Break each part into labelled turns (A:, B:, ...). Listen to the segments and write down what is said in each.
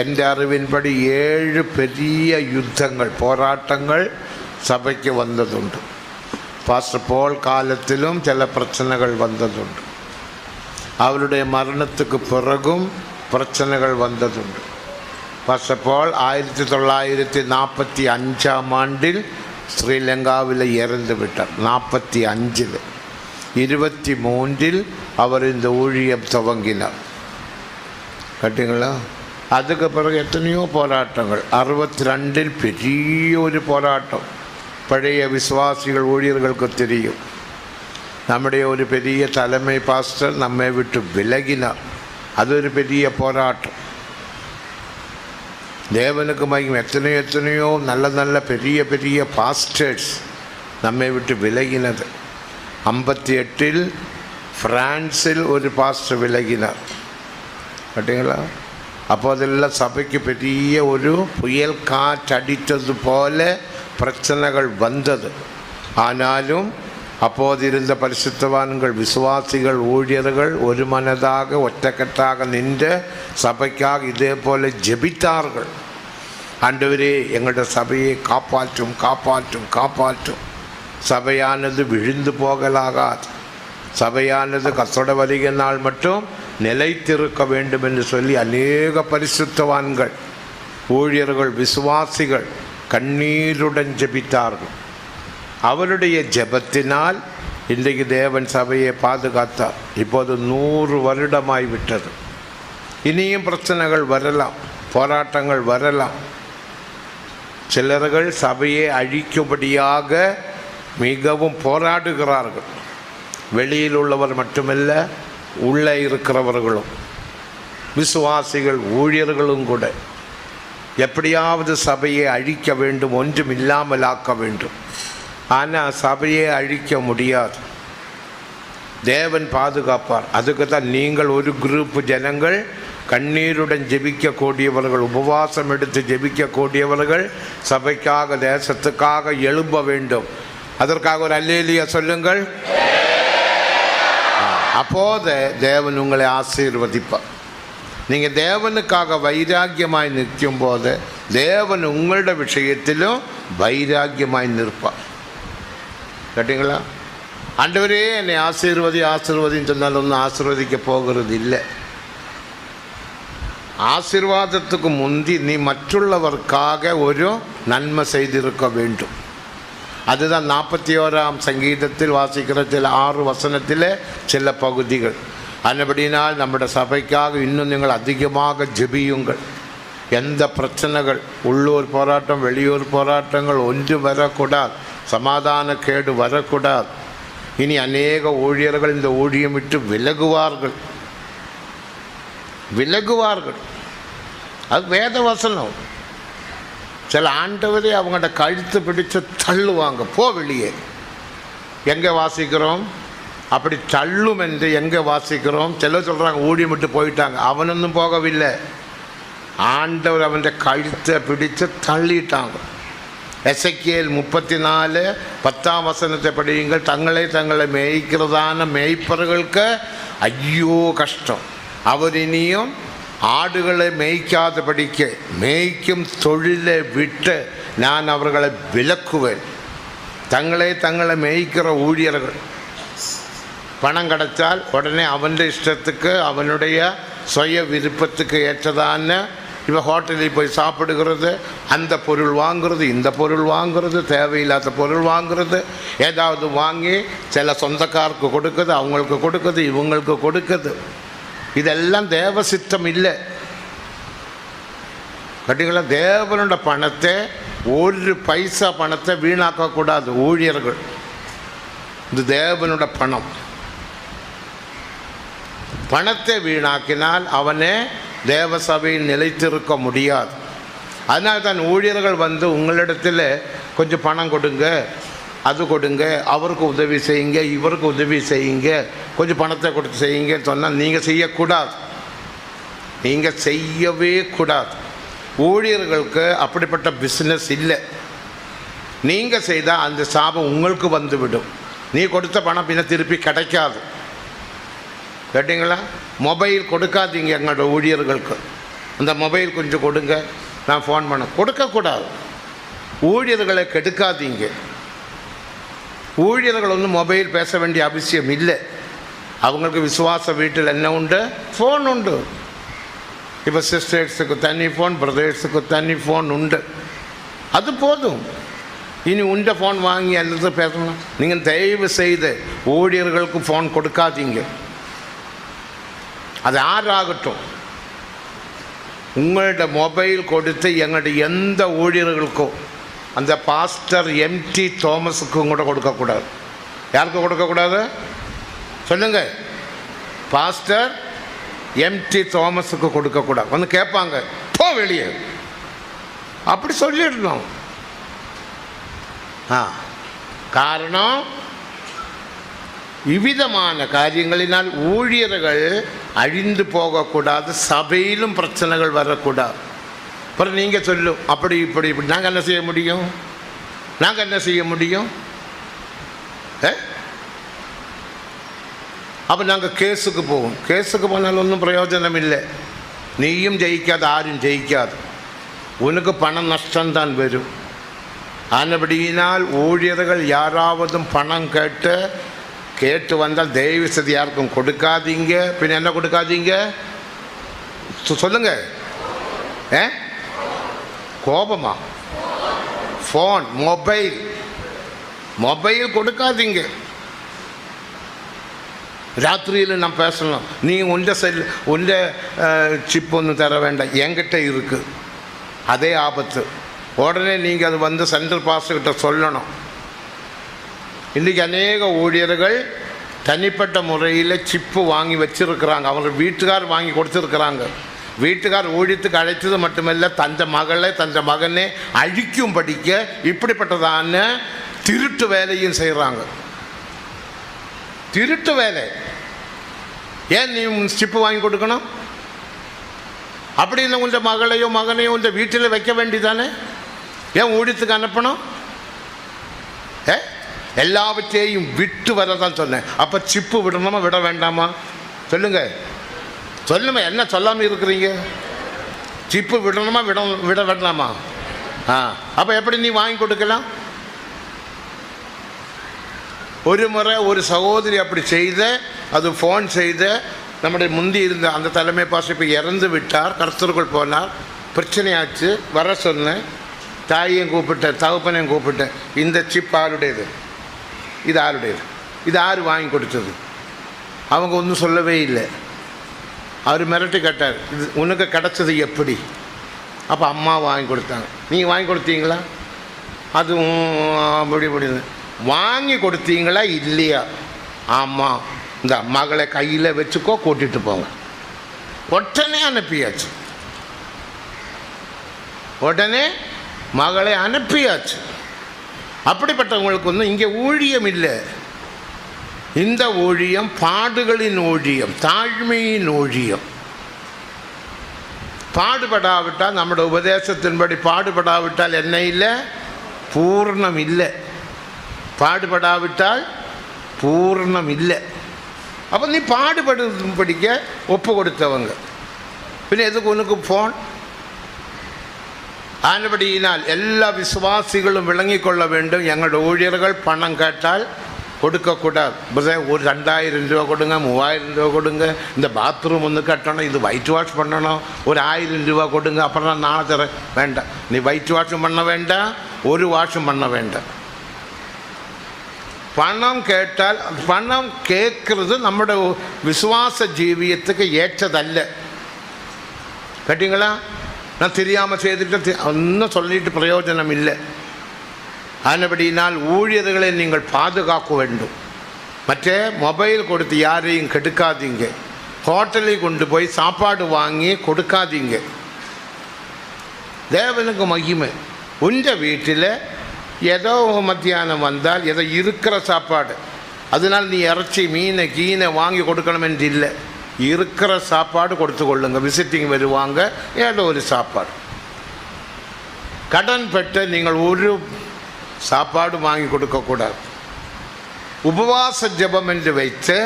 A: എൻ്റെ അറിവിൻപടി 7 பெரிய யுத்தங்கள் போராட்டங்கள் சபைக்கு வந்ததுண்டு. பாஸ்டர் போல் காலத்திலும் சில பிரச்சனைகள் வந்ததுண்டு. அவருடைய மரணத்துக்கு பிறகும் பிரச்சனைகள் வந்ததுண்டு. பாஸ்டர் போல் 1945ஆம் ஆண்டில் ஸ்ரீலங்காவில் இறந்து விட்டார். 45 23 அவர் இந்த ஊழியம் துவங்கினார். கேட்டீங்களா? அதுக்கு பிறகு எத்தனையோ போராட்டங்கள். 62 பெரிய ஒரு போராட்டம் பழைய விசுவாசிகள் ஊழியர்களுக்கு தெரியும். நம்முடைய ஒரு பெரிய தலைமை பாஸ்டர் நம்மை விட்டு விலகினார். அது ஒரு பெரிய போராட்டம். தேவனுக்கு மகிமை. எத்தனையோ நல்ல நல்ல பெரிய பெரிய பாஸ்டர்ஸ் நம்மை விட்டு விலகினது. 58 பிரான்சில் ஒரு பாஸ்டர் விலகினார். கேட்டீங்களா? அப்போதெல்லாம் சபைக்கு பெரிய ஒரு புயல் காற்றடித்தது போல பிரச்சனைகள் வந்தது. ஆனாலும் அப்போதிருந்த பரிசுத்தவான்கள் விசுவாசிகள் ஊழியர்கள் ஒரு மனதாக ஒற்றக்கட்டாக நின்று சபைக்காக இதே போல ஜெபித்தார்கள். ஆண்டவரே, எங்களுடைய சபையை காப்பாற்றும் காப்பாற்றும் காப்பாற்றும். சபையானது விழுந்து போகலாகாது. சபையானது கர்த்தருடைய வருகை நாள் மட்டும் நிலைத்திருக்க வேண்டும் என்று சொல்லி அநேக பரிசுத்தவான்கள் ஊழியர்கள் விசுவாசிகள் கண்ணீருடன் ஜெபித்தார்கள். அவருடைய ஜெபத்தினால் இன்றைக்கு தேவன் சபையை பாதுகாத்தார். இப்போது 100 வருடமாய் விட்டது. இனியும் பிரச்சனைகள் வரலாம், போராட்டங்கள் வரலாம். சிலர்கள் சபையை அழிக்கும்படியாக மிகவும் போராடுகிறார்கள். வெளியில் உள்ளவர் மட்டுமல்ல, உள்ளே இருக்கிறவர்களும் விசுவாசிகள் ஊழியர்களும் கூட எப்படியாவது சபையை அழிக்க வேண்டும், ஒன்றும் இல்லாமல் ஆக்க வேண்டும். ஆனால் சபையை அழிக்க முடியாது. தேவன் பாதுகாப்பார். அதுக்கு தான் நீங்கள் ஒரு குரூப் ஜனங்கள் கண்ணீருடன் ஜெபிக்கக்கூடியவர்கள், உபவாசம் எடுத்து ஜெபிக்கக்கூடியவர்கள் சபைக்காக தேசத்துக்காக எழும்ப வேண்டும். அதற்காக ஒரு அல்லேலூயா சொல்லுங்கள். அப்போது தேவன் உங்களை ஆசீர்வதிப்பார். நீங்கள் தேவனுக்காக வைராக்கியமாய் நிற்கும் போது தேவன் உங்களோட விஷயத்திலும் வைராக்கியமாய் நிற்பார். கேட்டீங்களா? ஆண்டவரே என்னை ஆசீர்வதின்னு சொன்னாலும் ஒன்றும் ஆசீர்வதிக்க போகிறது இல்லை. ஆசீர்வாதத்துக்கு முந்தி நீ மற்றுள்ளவர்க்காக ஒரு நன்மை செய்திருக்க வேண்டும். அதுதான் 41ஆம் சங்கீதத்தில் வாசிக்கிற சில 6 வசனத்தில் சில பகுதிகள். அதுபடினால் நம்முடைய சபைக்காக இன்னும் நீங்கள் அதிகமாக ஜெபியுங்கள். எந்த பிரச்சனைகள், உள்ளூர் போராட்டம் வெளியூர் போராட்டங்கள் ஒன்று வரக்கூடாது. சமாதான கேடு வரக்கூடாது. இனி அநேக ஊழியர்கள் இந்த ஊழியம் விட்டு விலகுவார்கள். அது வேத வசனம். சில ஆண்டவரே அவங்களோட கழுத்து பிடிச்சு தள்ளுவாங்க, போ வெளியே. எங்கே வாசிக்கிறோம்? அப்படி தள்ளும் என்று எங்கே வாசிக்கிறோம்? சிலர் சொல்கிறாங்க ஊழியம் விட்டு போயிட்டாங்க. அவனொன்னும் போகவில்லை. ஆண்டவர் அவன் கழுத்தை பிடிச்சு தள்ளிட்டாங்க. எசேக்கியேல் 34:10 வசனத்தை படியுங்கள். தங்களை மேய்க்கிறதான மேய்ப்பர்களுக்கு ஐயோ கஷ்டம். அவர் இனியும் ஆடுகளை மேய்க்காதபடிக்க மேய்க்கும் தொழிலை விட்டு நான் அவர்களை விலக்குவேன். தங்களை மேய்க்கிற ஊழியர்கள் பணம் கிடைச்சால் உடனே அவனுடைய இஷ்டத்துக்கு அவனுடைய சுய விருப்பத்துக்கு ஏற்றதான இப்போ ஹோட்டலில் போய் சாப்பிடுகிறது, அந்த பொருள் வாங்குறது, இந்த பொருள் வாங்குறது, தேவையில்லாத பொருள் வாங்குறது, ஏதாவது வாங்கி சில சொந்தக்காருக்கு கொடுக்குது, அவங்களுக்கு கொடுக்குது, இவங்களுக்கு கொடுக்குது. இதெல்லாம் தேவ சித்தம் இல்லை. கட்டிங்களா? தேவனோட பணத்தை, ஒரு பைசா பணத்தை வீணாக்கக்கூடாது ஊழியர்கள். இது தேவனோட பணம். பணத்தை வீணாக்கினால் அவனே தேவ சபையில் நிலைத்திருக்க முடியாது. அதனால தான் ஊழியர்கள் வந்து உங்களிடத்தில் கொஞ்சம் பணம் கொடுங்க, அது கொடுங்க, அவருக்கு உதவி செய்யுங்க, இவருக்கு உதவி செய்யுங்க, கொஞ்சம் பணத்தை கொடுத்து செய்யுங்கன்னு சொன்னால் நீங்கள் செய்யக்கூடாது. நீங்கள் செய்யவே கூடாது. ஊழியர்களுக்கு அப்படிப்பட்ட பிஸ்னஸ் இல்லை. நீங்கள் செய்தால் அந்த சாபம் உங்களுக்கு வந்துவிடும். நீ கொடுத்த பணம் பின்ன திருப்பி கிடைக்காது. கேட்டிங்களா? மொபைல் கொடுக்காதீங்க எங்களோட ஊழியர்களுக்கு. அந்த மொபைல் கொஞ்சம் கொடுங்க, நான் ஃபோன் பண்ண. கொடுக்கக்கூடாது. ஊழியர்களை கெடுக்காதீங்க. ஊழியர்கள் ஒன்றும் மொபைல் பேச வேண்டிய அவசியம் இல்லை. அவங்களுக்கு விசுவாச வீட்டில் என்ன உண்டு? ஃபோன் உண்டு. இப்போ சிஸ்டர்ஸுக்கு தனி ஃபோன், பிரதர்ஸுக்கு தனி ஃபோன் உண்டு. அது போதும். இனி உண்ட ஃபோன் வாங்கி அல்லது பேசணும். நீங்கள் தயவு செய்து ஊழியர்களுக்கு ஃபோன் கொடுக்காதீங்க. அது யாராகட்டும். உங்களோட மொபைல் கொடுத்து எங்களுடைய எந்த ஊழியர்களுக்கும், அந்த பாஸ்டர் எம்டி தோமஸுக்கும் கூட கொடுக்கக்கூடாது. யாருக்கு கொடுக்கக்கூடாது சொல்லுங்க? பாஸ்டர் எம்டி தோமஸுக்கு கொடுக்கக்கூடாது. வந்து கேட்பாங்க, போ வெளியே, அப்படி சொல்லிடணும். காரணம், இவ்விதமான காரியங்களினால் ஊழியர்கள் அழிந்து போகக்கூடாது, சபையிலும் பிரச்சனைகள் வரக்கூடாது. அப்புறம் நீங்கள் சொல்லும், அப்படி இப்படி இப்படி நாங்கள் என்ன செய்ய முடியும்? நாங்கள் என்ன செய்ய முடியும்? அப்போ நாங்கள் கேஸுக்கு போவோம். கேஸுக்கு போனாலும் ஒன்றும் பிரயோஜனம் இல்லை. நீயும் ஜெயிக்காது, யாரும் ஜெயிக்காது. உனக்கு பணம் நஷ்டம்தான் வரும். ஆனபடியினால் ஊழியர்கள் யாராவதும் பணம் கேட்டு வந்தால் தயவு செய்து யாருக்கும் கொடுக்காதீங்க. பின்ன என்ன கொடுக்காதீங்க சொல்லுங்க? கோபமா? ஃபோன், மொபைல் கொடுக்காதீங்க. ராத்திரியில் நான் பேசணும், நீ உண்ட சிப் ஒன்று தர வேண்டாம், என்கிட்ட இருக்குது. அதே ஆபத்து. உடனே நீங்கள் அது வந்து சென்ட்ரல் பாஸ்டர்கிட்ட சொல்லணும். இன்றைக்கி அநேக ஊழியர்கள் தனிப்பட்ட முறையில் சிப்பு வாங்கி வச்சுருக்கிறாங்க. அவங்க வீட்டுக்கார் வாங்கி கொடுத்துருக்குறாங்க. வீட்டுக்கார் ஊழியத்துக்கு அழைத்தது மட்டுமல்ல, தந்த மகளை தந்த மகனே அழிக்கும் படிக்க இப்படிப்பட்டதான திருட்டு வேலையும் செய்கிறாங்க. திருட்டு வேலை. ஏன் நீ சிப்பு வாங்கி கொடுக்கணும்? அப்படி இல்லை, உங்கள் மகளையோ மகனையோ உங்கள் வீட்டில் வைக்க வேண்டியதானே? ஏன் ஊழியத்துக்கு அனுப்பணும்? எல்லாவற்றையும் விட்டு வரதான் சொன்னேன். அப்போ சிப்பு விடணுமா விட வேண்டாமா சொல்லுங்க? சொல்லுங்க, என்ன சொல்லாமல் இருக்கிறீங்க? சிப்பு விடணுமா விட வேண்டாமா? அப்போ எப்படி நீ வாங்கி கொடுக்கலாம்? ஒரு முறை ஒரு சகோதரி அப்படி செய்த, அது ஃபோன் செய்த, நம்முடைய முந்தி இருந்த அந்த தலைமை பாஸ்டர் இப்போ இறந்து விட்டார், கர்த்தருக்குள் போனார். பிரச்சனையாச்சு, வர சொன்னேன். தாயையும் கூப்பிட்டேன், தகப்பனையும் கூப்பிட்டேன். இந்த சிப் யாருடையது? இது யாருடையது? இது யார் வாங்கி கொடுத்தது? அவங்க ஒன்றும் சொல்லவே இல்லை. அவர் மிரட்டி கேட்டார், இது உனக்கு கிடச்சது எப்படி? அப்போ அம்மா வாங்கி கொடுத்தாங்க. நீங்கள் வாங்கி கொடுத்தீங்களா? அதுவும் அப்படி இப்படின்னு. வாங்கி கொடுத்தீங்களா இல்லையா? ஆமாம். இந்த மகளை கையில் வச்சுக்கோ, கூட்டிகிட்டு போங்க. உடனே அனுப்பியாச்சு. உடனே மகளை அனுப்பியாச்சு. அப்படிப்பட்டவங்களுக்கு வந்து இங்கே ஊழியம் இல்லை. இந்த ஊழியம் பாடுகளின் ஊழியம், தாழ்மையின் ஊழியம். பாடுபடாவிட்டால், நம்முடைய உபதேசத்தின்படி பாடுபடாவிட்டால் என்ன இல்லை? பூர்ணம் இல்லை. பாடுபடாவிட்டால் பூர்ணம் இல்லை. அப்போ நீ பாடுபடும்படிக்க ஒப்பு கொடுத்தவங்க. பின்ன எதுக்கு உனக்கு ஃபோன்? ஆனபடியினால் எல்லா விசுவாசிகளும் விளங்கி கொள்ள வேண்டும். எங்களோட ஊழியர்கள் பணம் கேட்டால் கொடுக்கக்கூடாது. ஒரு 2000 ரூபா கொடுங்க, 3000 ரூபா கொடுங்க, இந்த பாத்ரூம் ஒன்று கட்டணும், இது ஒயிட் வாஷ் பண்ணணும், ஒரு 1000 ரூபா கொடுங்க, அப்புறம் நான் நாளை தரேன். வேண்டாம். நீ ஒயிட் வாஷும் பண்ண வேண்டாம், ஒரு வாஷும் பண்ண வேண்டாம். பணம் கேட்டால், பணம் கேட்கறது நம்முடைய விசுவாச ஜீவியத்துக்கு ஏற்றதல்ல. கேட்டீங்களா? நான் தெரியாமல் செய்துட்டு ஒன்றும் சொல்லிட்டு பிரயோஜனம் இல்லை. ஆனபடியினால் ஊழியர்களை நீங்கள் பாதுகாக்க வேண்டும். மற்ற மொபைல் கொடுத்து யாரையும் கெடுக்காதீங்க. ஹோட்டலில் கொண்டு போய் சாப்பாடு வாங்கி கொடுக்காதீங்க. தேவனுக்கு மகிமை. உந்த வீட்டில் ஏதோ மத்தியானம் வந்தால் ஏதோ இருக்கிற சாப்பாடு, அதனால் நீ இறைச்சி மீனை கீனை வாங்கி கொடுக்கணும் என்று இல்லை. இருக்கிற சாப்பாடு கொடுத்து கொள்ளுங்க. விசிட்டிங் வருவாங்க, ஏதோ ஒரு சாப்பாடு. கடன் பெற்ற நீங்கள் ஒரு சாப்பாடு வாங்கி கொடுக்கக்கூடாது. உபவாச ஜெபம் என்று வைத்து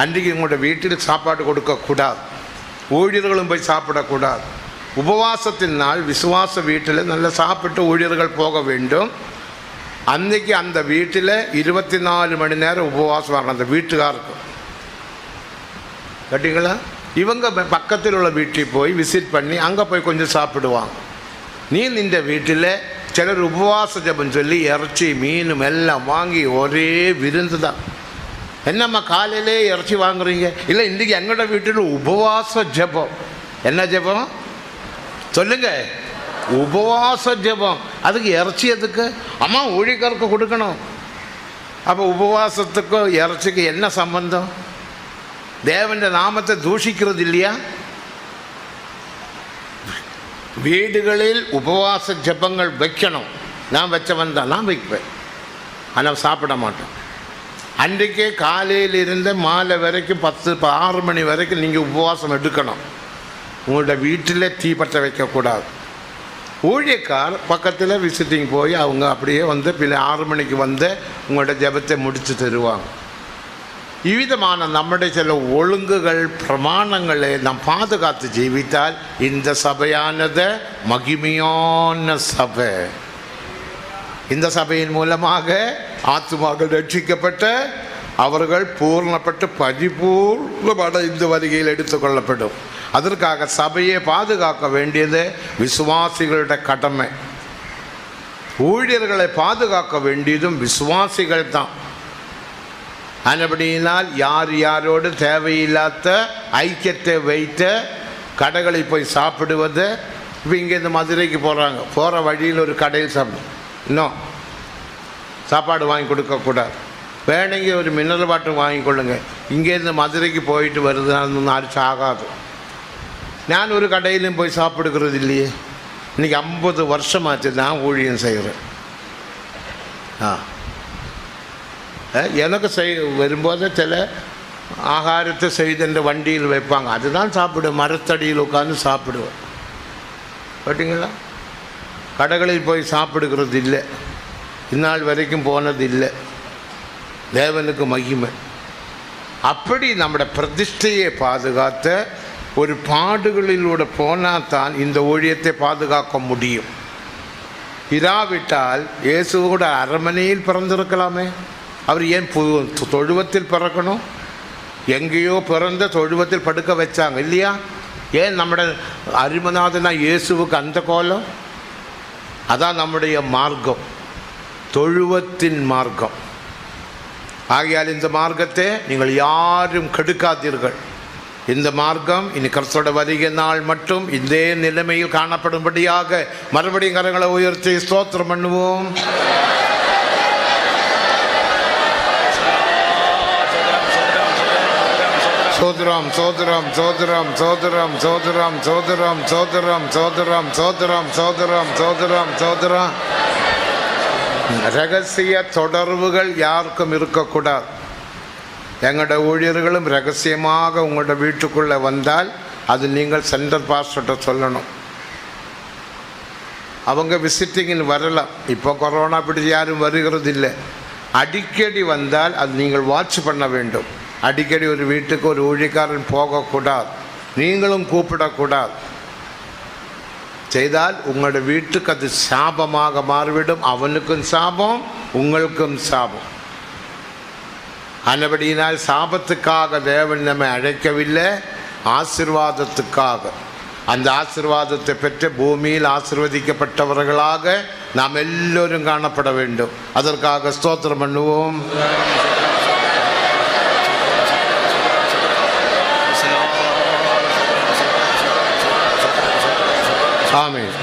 A: அன்றைக்கு உங்களோட வீட்டில் சாப்பாடு கொடுக்கக்கூடாது. ஊழியர்களும் போய் சாப்பிடக்கூடாது. உபவாசத்தின் நாள் விசுவாச வீட்டில் நல்லா சாப்பிட்டு ஊழியர்கள் போக வேண்டும். அன்றைக்கி அந்த வீட்டில் 24 மணி நேரம் உபவாசம் வரணும் அந்த வீட்டுக்காருக்கு. கேட்டீங்களா? இவங்க பக்கத்தில் உள்ள வீட்டுக்கு போய் விசிட் பண்ணி அங்கே போய் கொஞ்சம் சாப்பிடுவாங்க. நீ இந்த வீட்டில் சிலர் உபவாச ஜபம் சொல்லி இறைச்சி மீனும் எல்லாம் வாங்கி ஒரே விருந்து தான். என்னம்மா காலையிலே இறைச்சி வாங்குறீங்க? இல்லை, இன்றைக்கி எங்களோட வீட்டில் உபவாச ஜபம். என்ன ஜபம் சொல்லுங்க? உபவாச ஜபம். அதுக்கு இறைச்சி எதுக்கு? அம்மா ஊழியக்காரருக்கு கொடுக்கணும். அப்போ உபவாசத்துக்கும் இறைச்சிக்கு என்ன சம்பந்தம்? தேவன் நாமத்தை தூஷிக்கிறது இல்லையா? வீடுகளில் உபவாச ஜபங்கள் வைக்கணும். நான் வச்சவன் தான், நான் வைப்பேன். ஆனால் சாப்பிட மாட்டேன். அன்றைக்கே காலையில் இருந்து மாலை வரைக்கும் 6 மணி வரைக்கும் நீங்கள் உபவாசம் எடுக்கணும். உங்களோட வீட்டில் தீப்பற்ற வைக்கக்கூடாது. ஊழியக்கார் பக்கத்தில் விசிட்டிங் போய் அவங்க அப்படியே வந்து 6 மணிக்கு வந்து உங்களோட ஜபத்தை முடித்து தருவாங்க. இவ்விதமான நம்முடைய சில ஒழுங்குகள் பிரமாணங்களை நாம் பாதுகாத்து ஜீவித்தால் இந்த சபையானது மகிமையான சபை. இந்த சபையின் மூலமாக ஆத்துமாக்கள் ரட்சிக்கப்பட்ட அவர்கள் பூர்ணப்பட்டு பரிபூர்ணமான இந்த வருகையில் எடுத்துக்கொள்ளப்படும். அதற்காக சபையை பாதுகாக்க வேண்டியது விசுவாசிகளுடைய கடமை. ஊழியர்களை பாதுகாக்க வேண்டியதும் விசுவாசிகள் தான். அதுபடியினால் யார் யாரோடு தேவையில்லாத ஐக்கியத்தை வைத்து கடைகளில் போய் சாப்பிடுவது. இப்போ இங்கேருந்து மதுரைக்கு போகிறாங்க, போகிற வழியில் ஒரு கடையில் சாப்பிடும், இன்னும் சாப்பாடு வாங்கி கொடுக்கக்கூடாது. வேணுங்க ஒரு மினரல் வாட்டர் வாங்கி கொள்ளுங்க. இங்கேருந்து மதுரைக்கு போயிட்டு வருதுன்னு அரிச்சு ஆகாது. நான் ஒரு கடையிலும் போய் சாப்பிடுக்கிறது இல்லையே. இன்றைக்கி 50 வருஷமாச்சு நான் ஊழியம் செய்கிறேன். எனக்கு வரும்போது சில ஆகாரத்தை செய்து வண்டியில் வைப்பாங்க, அதுதான் சாப்பிடுவேன். மரத்தடியில் உட்காந்து சாப்பிடுவேன். கேட்டிங்களா? கடைகளில் போய் சாப்பிடுகிறது இல்லை, இந்நாள் வரைக்கும் போனது இல்லை. தேவனுக்கு மகிமை. அப்படி நம்முடைய பிரதிஷ்டையை பாதுகாத்த ஒரு பாடுகளிலூட போனால் தான் இந்த ஊழியத்தை பாதுகாக்க முடியும். இராவிட்டால் இயேசுவோட அரண்மனையில் பிறந்திருக்கலாமே. அவர் ஏன் தொழுவத்தில் பிறக்கணும்? எங்கேயோ பிறந்த தொழுவத்தில் படுக்க வச்சாங்க இல்லையா? ஏன் நம்முடைய அருமநாதனா இயேசுவுக்கு அந்த கோலம்? அதான் நம்முடைய மார்க்கம், தொழுவத்தின் மார்க்கம். ஆகையால் இந்த மார்க்கத்தை நீங்கள் யாரும் கெடுக்காதீர்கள். இந்த மார்க்கம் இனி கிறிஸ்துவோட வருகை நாள் மட்டும் இதே நிலைமையில் காணப்படும்படியாக மறுபடியும் கரங்களை உயர்த்தி ஸ்தோத்திரம் பண்ணுவோம். சோதரம் சோதரம் சோதரம் சோதரம் சோதரம் சோதரம் சோதரம் சோதரம் சோதரம் சோதரம் சோதரம் சோதரம். ரகசிய தொடர்புகள் யாருக்கும் இருக்கக்கூடாது. எங்களோட ஊழியர்களும் ரகசியமாக உங்களோட வீட்டுக்குள்ளே வந்தால் அது நீங்கள் சென்ட்ரல் பாஸ்டர்கிட்ட சொல்லணும். அவங்க விசிட்டிங்கின்னு வரலாம். இப்போ கொரோனா பிடிச்சி யாரும் வருகிறது இல்லை. அடிக்கடி வந்தால் அது நீங்கள் வாட்ச் பண்ண வேண்டும். அடிக்கடி ஒரு வீட்டுக்கு ஒரு ஊழியக்காரன் போகக்கூடாது, நீங்களும் கூப்பிடக்கூடாது. செய்தால் உங்களோட வீட்டுக்கு அது சாபமாக மாறிவிடும். அவனுக்கும் சாபம், உங்களுக்கும் சாபம். அதுபடியினால் சாபத்துக்காக தேவன் நம்மை அழைக்கவில்லை, ஆசீர்வாதத்துக்காக. அந்த ஆசீர்வாதத்தை பெற்று பூமியில் ஆசீர்வதிக்கப்பட்டவர்களாக நாம் எல்லோரும் காணப்பட வேண்டும். அதற்காக ஸ்தோத்திரம் பண்ணுவோம். ஆமென்.